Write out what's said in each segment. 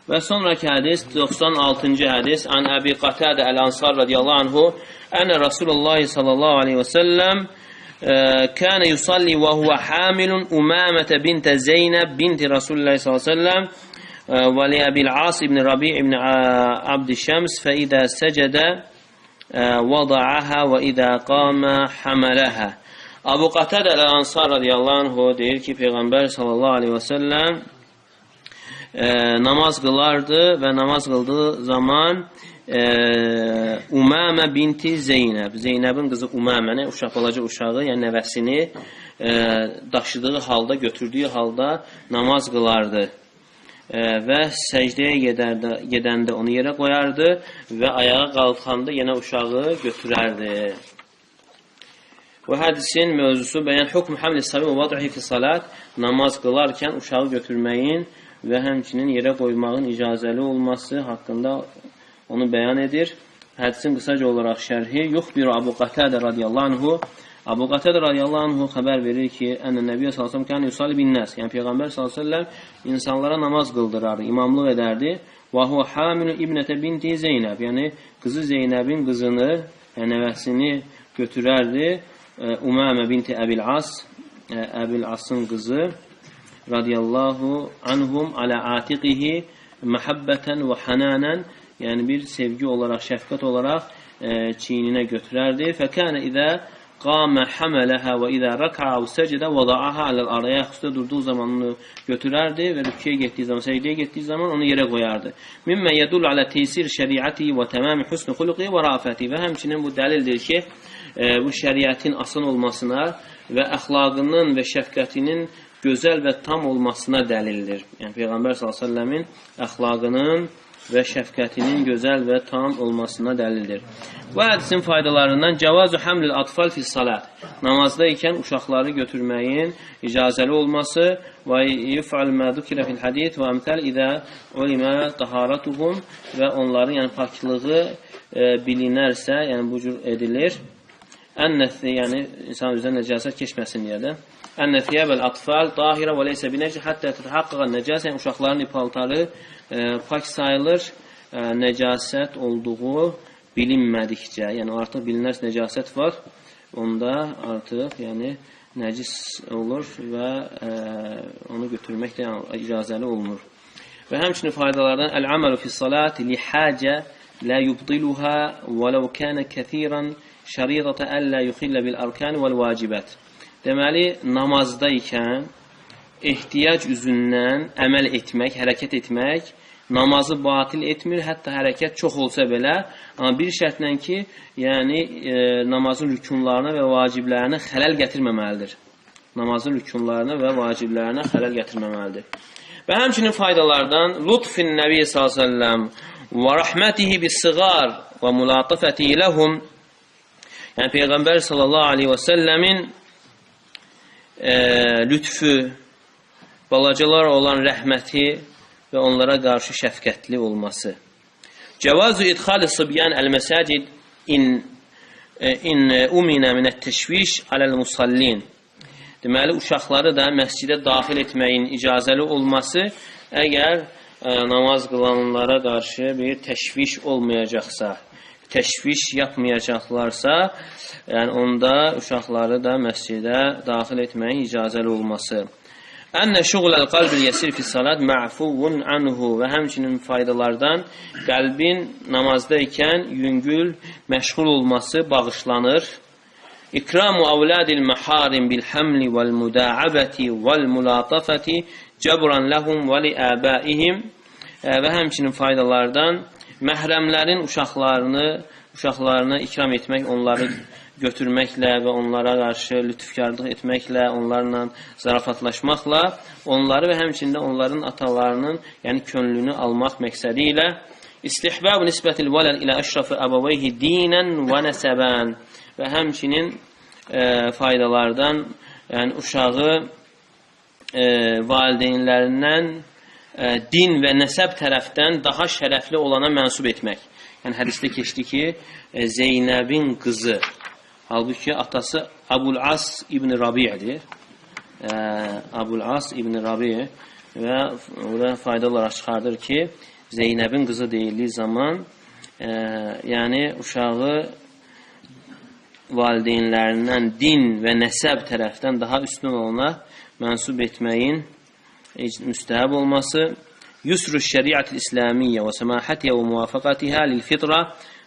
Və sonraki hədis 96-cı hədis an Əbi Qatadə Əl-Ansar radiyallahu anhu ənə Rasulullah sallallahu aleyhi və səlləm kənə yusalli və huvə hamilun Umamətə bintə Zeynəb binti Rasulullah sallallahu aleyhi və səlləm və li Əbil As ibn Rabi' ibn Abdişəms fə idə səcədə vəda'əhə və idə qamə həmələhə. Əbu Qatadə Əl-Ansar radiyallahu anhu deyir ki, Peyğəmbər sallallahu aleyhi və səlləm namaz qılardı və namaz qıldığı zaman Umamə binti Zeynəb, Zeynəbin qızı Umaməni, balaca uşağı, yəni nəvəsini daşıdığı halda, götürdüyü halda namaz qılardı və səcdəyə gedəndə onu yerə qoyardı və ayağa qalxanda yenə uşağı götürərdi. Bu hədisin mövzusu bəyan hükm hamli sabi və vad'ihi fi salat, namaz qılarkən uşağı götürməyin və həmçinin yerə qoymağın icazəli olması haqqında onu bəyan edir. Hədisin qısaca olaraq şərhi yuxbiru Əbu Qatadə radiyallahu anhu. Əbu Qatadə radiyallahu anhu xəbər verir ki, ənə Nəbiyyə sallallahu əleyhi və səlləm kən yusalli bin-nas. Yəni Peyğəmbər sallallahu əleyhi və səlləm insanlara namaz qıldırardı, imamlıq edərdi. Və huve hamilu ibnətə binti Zeynəb. Yəni qızı Zeynəbin qızını, yəni nəvəsini götürərdi. Umamə binti Əbil As, Əbil Asın qızı radiyallahu anhum alə atiqihi məhəbbətən və hənənən, yəni bir sevgi olaraq, şəfqət olaraq çiyninə götürərdi. Fəkənə idə qamə həmələhə və idə rəkaa və səcədə vəda'əhə aləl araya, xüsusilə durduğu zaman onu götürərdi və rüküyə getdiyi zaman, səcdəyə getdiyi zaman onu yerə qoyardı. Mimmə yədul alə teysir şəriəti və təmami husnu xuluqi və rafəti. Və həmçinin bu dəlildir ki, bu şəriətin asan olmasına və əxlaqının və şəfqətinin gözəl və tam olmasına dəlildir. Yəni Peyğəmbər s.ə.v-in əxlaqının və şəfqətinin gözəl və tam olmasına dəlildir. Bu hədisin faydalarından cəvazu həmlil atfal fi salat. Namazda ikən uşaqları götürməyin icazəli olması və yuf'al ma zukira fil hadis və amsal iza ulima taharatuhum və onların yəni paklığı bilinərsə, yəni bu cür edilir. Ən-nəsi, yəni insan üzrə nəcasət keçməsin deyə də. Ən-nə thiyabul atfal tahira və leysə binəcə hətta tətəhəqqəqə nəcəsə, yəni uşaqların paltarı pak sayılır, nəcasət olduğu bilinmədikcə, yəni artıq bilinərsə nəcasət var, onda artıq yəni nəcis olur və onu götürmək də icazəli olunur. Və həmçinin faydalardan əl-əməlu fis-salat li-hacə la yubdiluha və law kana kəsiran şəridətə əllə yuxillə bil-arkan vəl-vacibət. Deməli, namazda ikən ehtiyac üzündən əməl etmək, hərəkət etmək namazı batil etmir, hətta hərəkət çox olsa belə, amma bir şərtlə ki, yəni namazın rükunlarına və vaciblərinə xələl gətirməməlidir. Namazın rükunlarına və vaciblərinə xələl gətirməməlidir. Və həmçinin faydalardan lütfin Nəbi s.ə.v və rəhmətihi bis-siğar və mülatifəti ləhum, yəni Peyğəmbər s.ə.v-in lütfü, balacalar olan rəhməti və onlara qarşı şəfqətli olması. Cəvazu idxali sıbyan əl-məsəcid in uminə minət-təşviş aləl-musallin. Deməli, uşaqları da məscidə daxil etməyin icazəli olması, əgər namaz qılanlara qarşı bir təşviş olmayacaqsa, təşviş yapmayacaqlarsa, yəni onda uşaqları da məscidə daxil etməyin icazəli olması. Ənə şuğuləl qalbil yəsir fi salat mə'fuvun anhu və həmçinin faydalardan qəlbin namazda ikən yüngül, məşğul olması bağışlanır. İkramu avladil məharim bil həmli vəl müdaəbəti vəl mülatafəti cəbran ləhum və li əbəihim və həmçinin faydalardan məhrəmlərin uşaqlarına ikram etmək, onları götürməklə və onlara qarşı lütfkarlıq etməklə, onlarla zarafatlaşmaqla, onları və həmçində onların atalarının, yəni könlünü almaq məqsədi ilə istihbab nisbətil vələd ilə əşrafı əbəveyhi dinən və nəsəbən və həmçinin faydalardan, yəni uşağı valideynlərindən din və nəsəb tərəfdən daha şərəfli olana mənsub etmək. Yəni hədisdə keçdi ki, Zeynəbin qızı, halbuki atası Əbul As ibn Rabi'dir. Əbul As ibn Rabi' və orada fayda olaraq çıxardır ki, Zeynəbin qızı deyildiyi zaman yəni uşağı valideynlərindən din və nəsəb tərəfdən daha üstün olana mənsub etməyin müstəhəb olması, yusru şəriət-i İslamiyyə və səmahətiyyə və muvafəqətihə lil-fitrə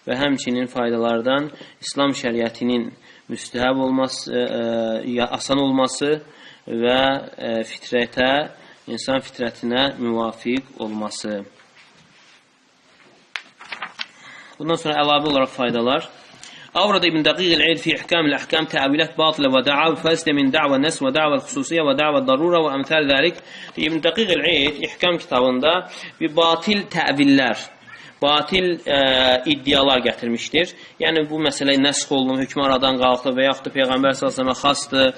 və həmçinin faydalardan İslam şəriətinin müstəhəb olması, asan olması və fitrətə, insan fitrətinə müvafiq olması. Bundan sonra əlavə olaraq faydalar. أورد ابن دقيق العيد في إحكام الأحكام تأويلات باطلة ودعاوى فاسدة من دعوى النسب ودعوى الخصوصية ودعوى الضرورة وأمثال ذلك. İbn Daqiq el-İd İhkam kitabında bir batil təvillər, batil iddialar gətirmişdir. Yəni bu məsələ nəsx olunur, hökm aradan qalxdı və yaxud da Peyğəmbər sallallahu xasdır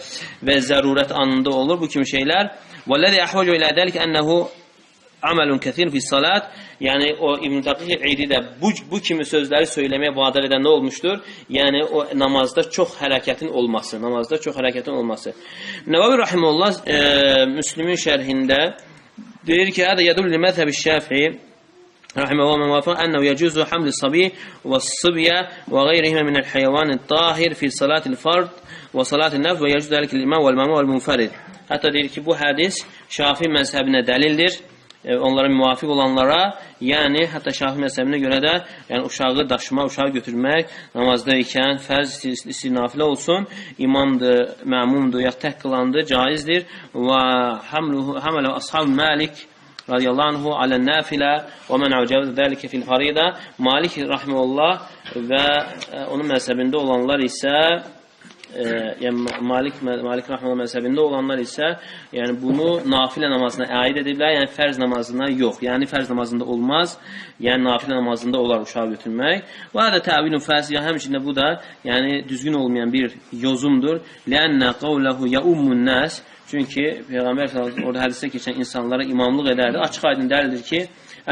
və zərurət anında olur bu kimi şeylər. وَالَّذِي أَحْوَجُ إِلَى ذَلِكَ أَنَّهُ amelun kəsir fi salat. Yəni o İbn Daqiq el-İdi də bu kimi sözləri söyləməyə vadar edən nə olmuşdur? Yəni o namazda çox hərəkətin olması, Nəvavi rahimehullah Müslimin şərhində deyir ki, "Hədə yədullu li məzhəbi Şafii rahimehullah muvafaq ennehu yecuzu hamlu sabi və sibya və qeyrihimə minəl heyvanit tahir fi salatil fard və salatil nəfs və yecuzu dəlik l-imam vəl-məmum vəl-munfarid." Hətta deyir ki, bu hədis Şafii məzhəbinə dəlildir. Onlara müvafiq olanlara, yəni hətta Şafii məzhəbinə görə də yəni uşağı daşımaq, uşağı götürmək namazda ikən fərz istinafilə olsun, imamdır, məmumdur, ya tək qılandır, caizdir. Və hamlu ashab Malik radiyallahu anhu alən nafilə və mən avcavəz dəlikə fil farida. Malik rahimehullah və onun məzhəbində olanlar isə yəni Malik rahimehullah məzhəbində olanlar isə yəni bunu nafilə namazına aid ediblər, yəni fərz namazına yox. Yəni fərz namazında olmaz, yəni nafilə namazında olar uşağı götürmək. Və hədə təvilun fəsid, həmçində bu da yəni düzgün olmayan bir yozumdur. Lənnə qavləhu yəummun nəs. Çünki Peyğəmbər sallallahu orada hədisdə keçən insanlara imamlıq edərdi. Açıq aydın dəlildir ki,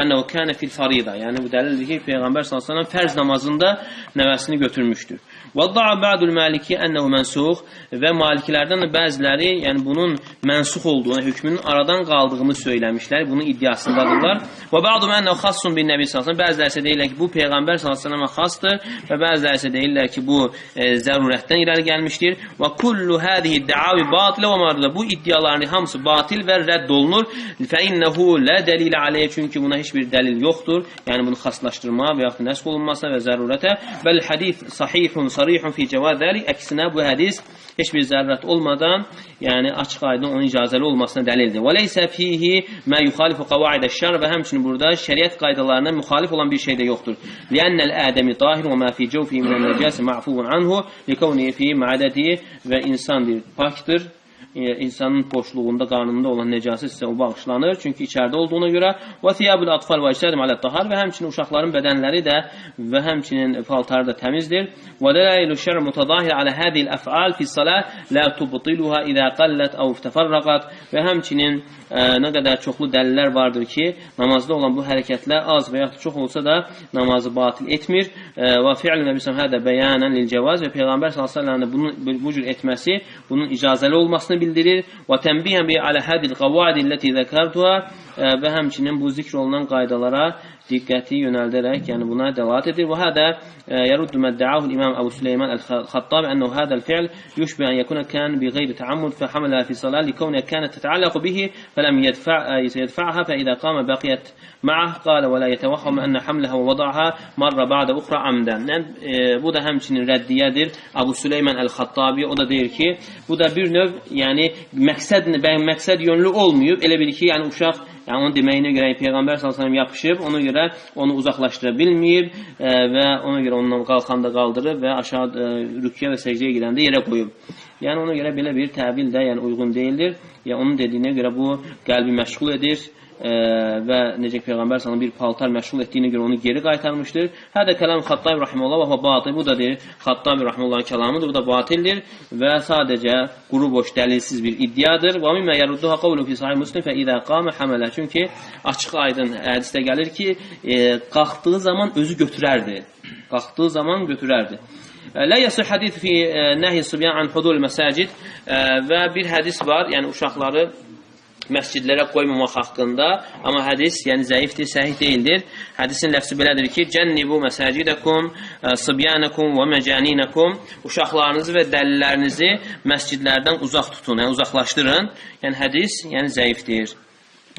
ənəhu kənə fil farida. Yəni bu dəlildir ki, Peyğəmbər sallallahu əleyhi və səlləm fərz namazında nəvəsini götürmüşdür. وَضَّعَ بَعْدُ الْمَالِكِ أَنَّهُ مَنْسُخ və malikilərdən də bəziləri yəni bunun mənsux olduğunu, hökmünün aradan qaldığını söyləmişlər, bunun iddiasındadırlar. وَبَعْدُ مَنَّهُ خَصٌ بِالنَّبِي sallallahu bəziləri isə deyirlər ki, bu Peyğəmbər sallallahu xasdır və bəziləri isə deyirlər ki, bu zərurətdən irəli gəlmişdir. وَكُلُّ هَذِهِ الدَّعَاوِ بَاطِلَ وَمَرْدُدَ Bu iddiaların hamısı batil və rədd olunur. فَإِنَّهُ لَا دَلِيلَ عَلَيْهِ Çünki buna heç bir dəlil yoxdur. Yəni bunu xaslaşdırma və yaxud nəsx olunmasına və zərurətə. Bəl hədis sahihun sarihun fi cavaz zəlik. Əksinə bu hədis heç bir zərurət olmadan, yəni açıq aydın onun icazəli olmasına dəlildir. Və leysə fihi mə yuxalifu qavaidəş-şər və həmçinin burada şəriət qaydalarına müxalif olan bir şey də yoxdur. Li'annəl ədəmi tahir və mə fi cəvfihi minən nəcəsi ma'fuvun anhu likavnihi fi ma'adətihi və insan pakdır. İnsanın boşluğunda, qarnında olan nəcaset isə o bağışlanır. Çünki içəridə olduğuna görə və thiyabul atfal və icradim alə tahar və həmçinin uşaqların bədənləri də və həmçinin paltarı da təmizdir. Və dəlailu şər mutadahir alə hadhihi al-af'al fi salat la tubtiluha iza qallat aw tafarraqat və həmçinin nə qədər çoxlu dəlillər vardır ki, namazda olan bu hərəkətlər az və ya çox olsa da namazı batil etmir. Və fi'l Nəbi sallallahu hada bəyanan lil-cavaz və Peyğəmbər sallallahu əleyhi və səlləm bunu bu cür etməsi bunun icazəli olmasını bildirir. Və tənbihan bi alə hadil qavaid allati zəkartuha və həmçinin bu zikr olunan qaydalara diqqəti yönəldərək, yəni buna dəlalət edir. Və hədə yəruddu məddəahu İmam Əbu Süleyman Əl-Xattabi ənəhu hədəl fi'l yushbih an yakuna kan bi ghayri ta'ammud fa hamala fi salat li kawna kanat tata'allaqu bihi falam yadfa'ha fa idha qama baqiyat ma'ah qala və la yetawahham anna hamlaha və wada'aha marra ba'da ukhra amdan. Bu da həmçinin rəddiyədir. Əbu Süleyman Əl-Xattabi o da deyir ki, bu da bir növ yəni məqsəd yönlü olmayıb. Elə bil ki, yəni uşaq yəni onun deməyinə görə Peyğəmbər sallallahu əleyhi yapışıb, ona görə onu uzaqlaşdıra bilməyib və ona görə ondan qalxanda qaldırıb və aşağı rüküyə və səcdəyə gedəndə yerə qoyub. Yəni ona görə belə bir təvil də yəni uyğun deyildir. Yəni onun dediyinə görə bu qəlbi məşğul edir və necə Peyğəmbər sallallahu bir paltar məşğul etdiyinə görə onu geri qaytarmışdır. Hədə kəlam Xattabi rahimehullah və batil. Bu da deyir Xattabi rahimehullahın kəlamıdır. Bu da batildir və sadəcə quru boş dəlilsiz bir iddiadır. Və mimma yarudduha qawlu fi sahih Muslim fa iza qama hamala. Çünki açıq aydın hədisdə gəlir ki, qalxdığı zaman özü götürərdi. Qalxdığı zaman götürərdi. La yasih hadis fi nahy as-subyan an hudul masajid və bir hədis var, yəni uşaqları məscidlərə qoymamaq haqqında, amma hədis, yəni zəifdir, səhih deyildir. Hədisin ləfsi belədir ki, cənnibu məsacidəkum, sıbyanakum və məcaninakum, uşaqlarınızı və dəlilərinizi məscidlərdən uzaq tutun, yəni uzaqlaşdırın. Yəni hədis, yəni zəifdir.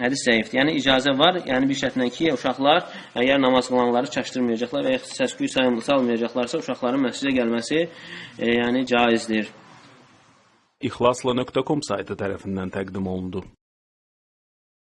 Hədis zəifdir. Yəni icazə var, yəni bir şərtlə ki, uşaqlar əgər namaz qılanları çaşdırmayacaqlar və ya səs-küy salmayacaqlarsa, uşaqların məscidə gəlməsi yəni caizdir. İxlasla.com saytı tərəfindən təqdim olundu.